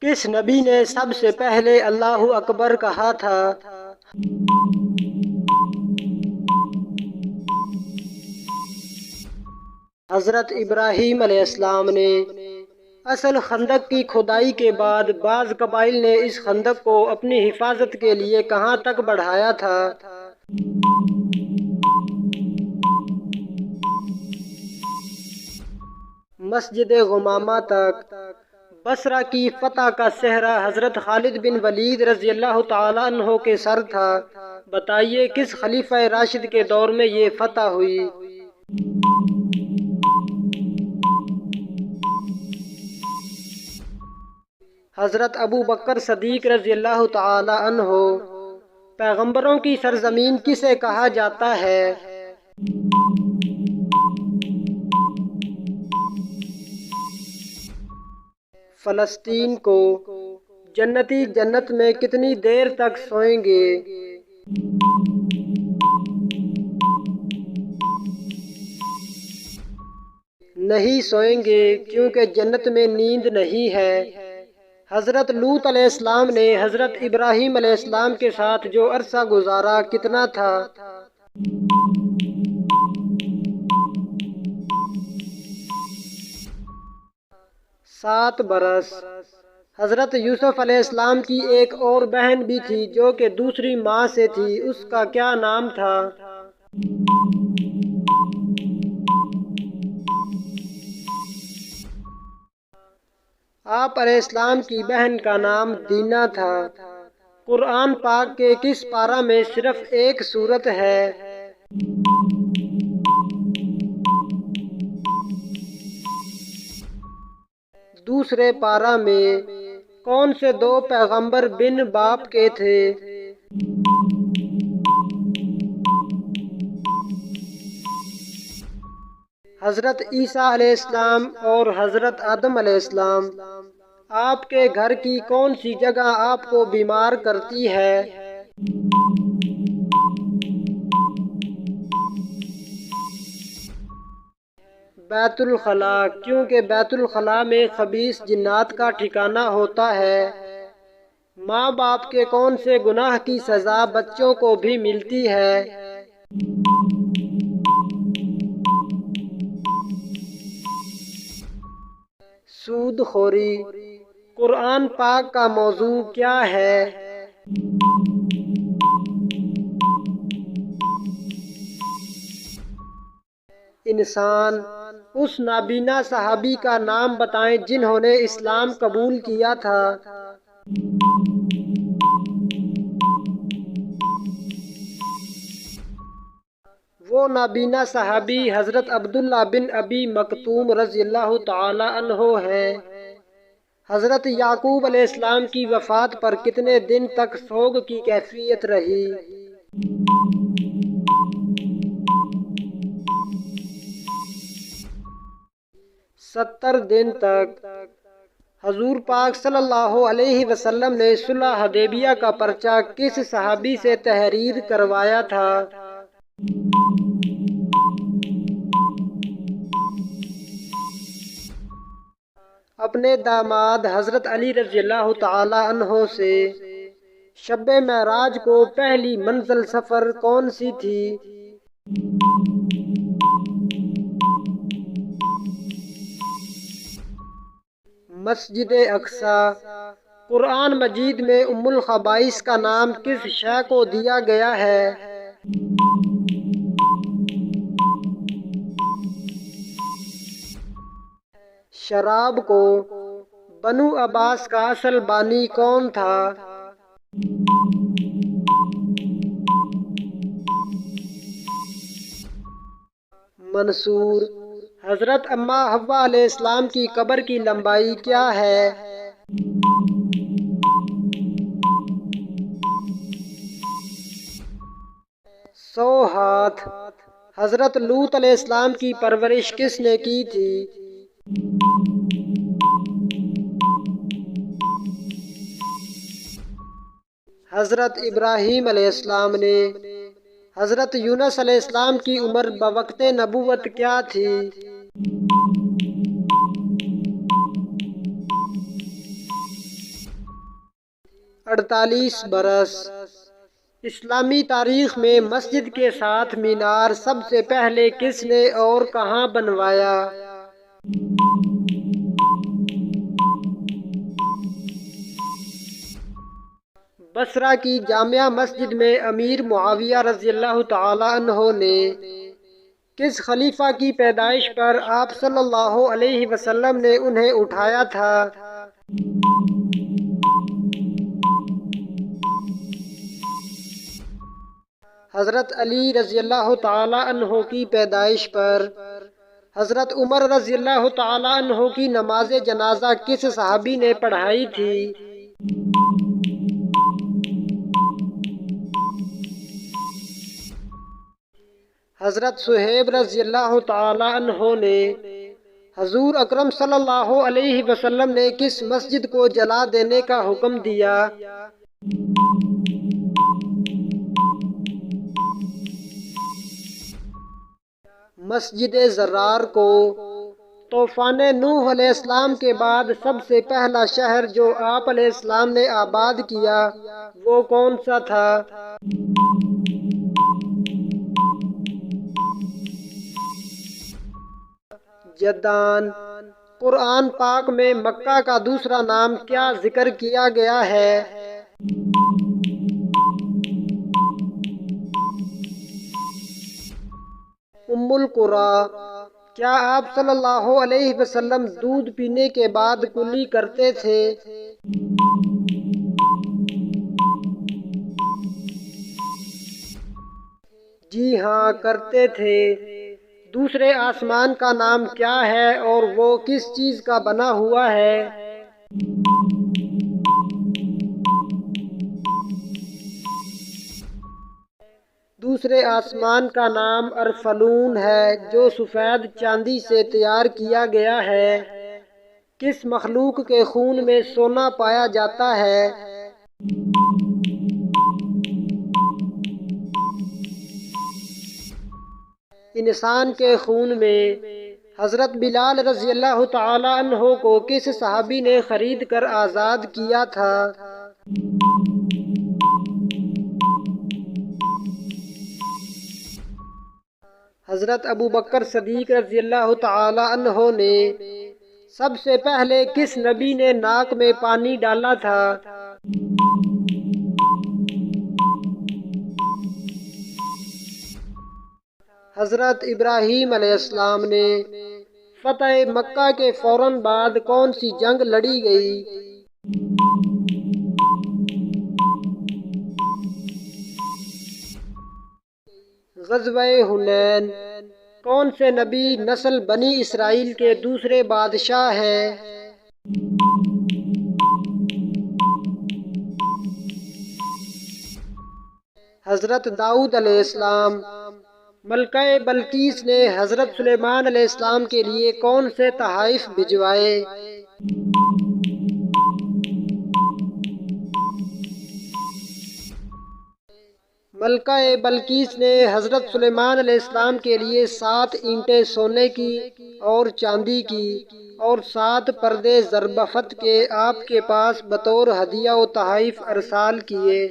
کس نبی نے سب سے پہلے اللہ اکبر کہا تھا؟ حضرت ابراہیم علیہ السلام نے۔ اصل خندق کی کھدائی کے بعد بعض قبائل نے اس خندق کو اپنی حفاظت کے لیے کہاں تک بڑھایا تھا؟ مسجد غمامہ تک۔ بصرہ کی فتح کا سہرا حضرت خالد بن ولید رضی اللہ تعالیٰ عنہ کے سر تھا۔ بتائیے کس خلیفہ راشد کے دور میں یہ فتح ہوئی؟ حضرت ابو بکر صدیق رضی اللہ تعالیٰ عنہ۔ پیغمبروں کی سرزمین کسے کہا جاتا ہے؟ فلسطین کو۔ جنتی جنت میں کتنی دیر تک سوئیں گے؟ نہیں سوئیں گے، کیونکہ جنت میں نیند نہیں ہے۔ حضرت لوط علیہ السلام نے حضرت ابراہیم علیہ السلام کے ساتھ جو عرصہ گزارا کتنا تھا؟ سات برس۔ حضرت یوسف علیہ السلام کی ایک اور بہن بھی تھی جو کہ دوسری ماں سے تھی، اس کا کیا نام تھا؟ آپ علیہ السلام کی بہن کا نام دینہ تھا۔ قرآن پاک کے کس پارہ میں صرف ایک سورت ہے؟ دوسرے پارہ میں۔ کون سے دو پیغمبر بن باپ کے تھے؟ حضرت عیسیٰ علیہ السلام اور حضرت آدم علیہ السلام۔ آپ کے گھر کی کون سی جگہ آپ کو بیمار کرتی ہے؟ بیت الخلا، کیونکہ بیت الخلا میں خبیث جنات کا ٹھکانہ ہوتا ہے۔ ماں باپ کے کون سے گناہ کی سزا بچوں کو بھی ملتی ہے؟ سود خوری۔ قرآن پاک کا موضوع کیا ہے؟ انسان۔ اس نابینا صحابی کا نام بتائیں جنہوں نے اسلام قبول کیا تھا۔ وہ نابینا صحابی حضرت عبداللہ بن ابی مکتوم رضی اللہ تعالی عنہ ہیں۔ حضرت یعقوب علیہ السلام کی وفات پر کتنے دن تک سوگ کی کیفیت رہی؟ 70 دن تک۔ حضور پاک صلی اللہ علیہ وسلم نے صلح حدیبیہ کا پرچہ کس صحابی سے تحریر کروایا تھا؟ اپنے داماد حضرت علی رضی اللہ تعالی عنہ سے۔ شب معراج کو پہلی منزل سفر کون سی تھی؟ مسجد اقصی۔ قرآن مجید میں ام الخبائث کا نام کس شے کو دیا گیا ہے؟ شراب کو۔ بنو عباس کا اصل بانی کون تھا؟ منصور۔ حضرت اماں حوا علیہ السلام کی قبر کی لمبائی کیا ہے؟ 100 ہاتھ۔ حضرت لوط علیہ السلام کی پرورش کس نے کی تھی؟ حضرت ابراہیم علیہ السلام نے۔ حضرت یونس علیہ السلام کی عمر بوقت نبوت کیا تھی؟ 48 برس۔ اسلامی تاریخ میں مسجد کے ساتھ مینار سب سے پہلے کس نے اور کہاں بنوایا؟ بصرہ کی جامع مسجد میں امیر معاویہ رضی اللہ تعالی عنہ نے کس خلیفہ کی پیدائش پر آپ صلی اللہ علیہ وسلم نے انہیں اٹھایا تھا؟ حضرت علی رضی اللہ تعالی عنہ کی پیدائش پر حضرت عمر رضی اللہ تعالی عنہ کی نماز جنازہ کس صحابی نے پڑھائی تھی؟ حضرت صہیب رضی اللہ تعالی عنہ نے حضور اکرم صلی اللہ علیہ وسلم نے کس مسجد کو جلا دینے کا حکم دیا؟ مسجد زرار کو طوفان نوح علیہ السلام کے بعد سب سے پہلا شہر جو آپ علیہ السلام نے آباد کیا وہ کون سا تھا؟ جدان۔ قرآن پاک میں مکہ کا دوسرا نام کیا ذکر کیا گیا ہے؟ ام القری۔ کیا آپ صلی اللہ علیہ وسلم دودھ پینے کے بعد کلی کرتے تھے؟ جی ہاں کرتے تھے۔ دوسرے آسمان کا نام کیا ہے اور وہ کس چیز کا بنا ہوا ہے؟ دوسرے آسمان کا نام ارفلون ہے جو سفید چاندی سے تیار کیا گیا ہے۔ کس مخلوق کے خون میں سونا پایا جاتا ہے؟ انسان کے خون میں۔ حضرت بلال رضی اللہ تعالی عنہ کو کس صحابی نے خرید کر آزاد کیا تھا؟ حضرت ابو بکر صدیق رضی اللہ تعالی عنہ نے سب سے پہلے کس نبی نے ناک میں پانی ڈالا تھا؟ حضرت ابراہیم علیہ السلام نے فتح مکہ کے فوراً بعد کون سی جنگ لڑی گئی؟ غزوہ حنین۔ کون سے نبی نسل بنی اسرائیل کے دوسرے بادشاہ ہیں؟ حضرت داؤد علیہ السلام۔ ملکہ بلقیس نے حضرت سلیمان علیہ السلام کے لیے کون سے تحائف بھجوائے؟ ملکہ بلقیس نے حضرت سلیمان علیہ السلام کے لیے 7 اینٹیں سونے کی اور چاندی کی اور 7 پردے زربفت کے آپ کے پاس بطور ہدیہ و تحائف ارسال کیے۔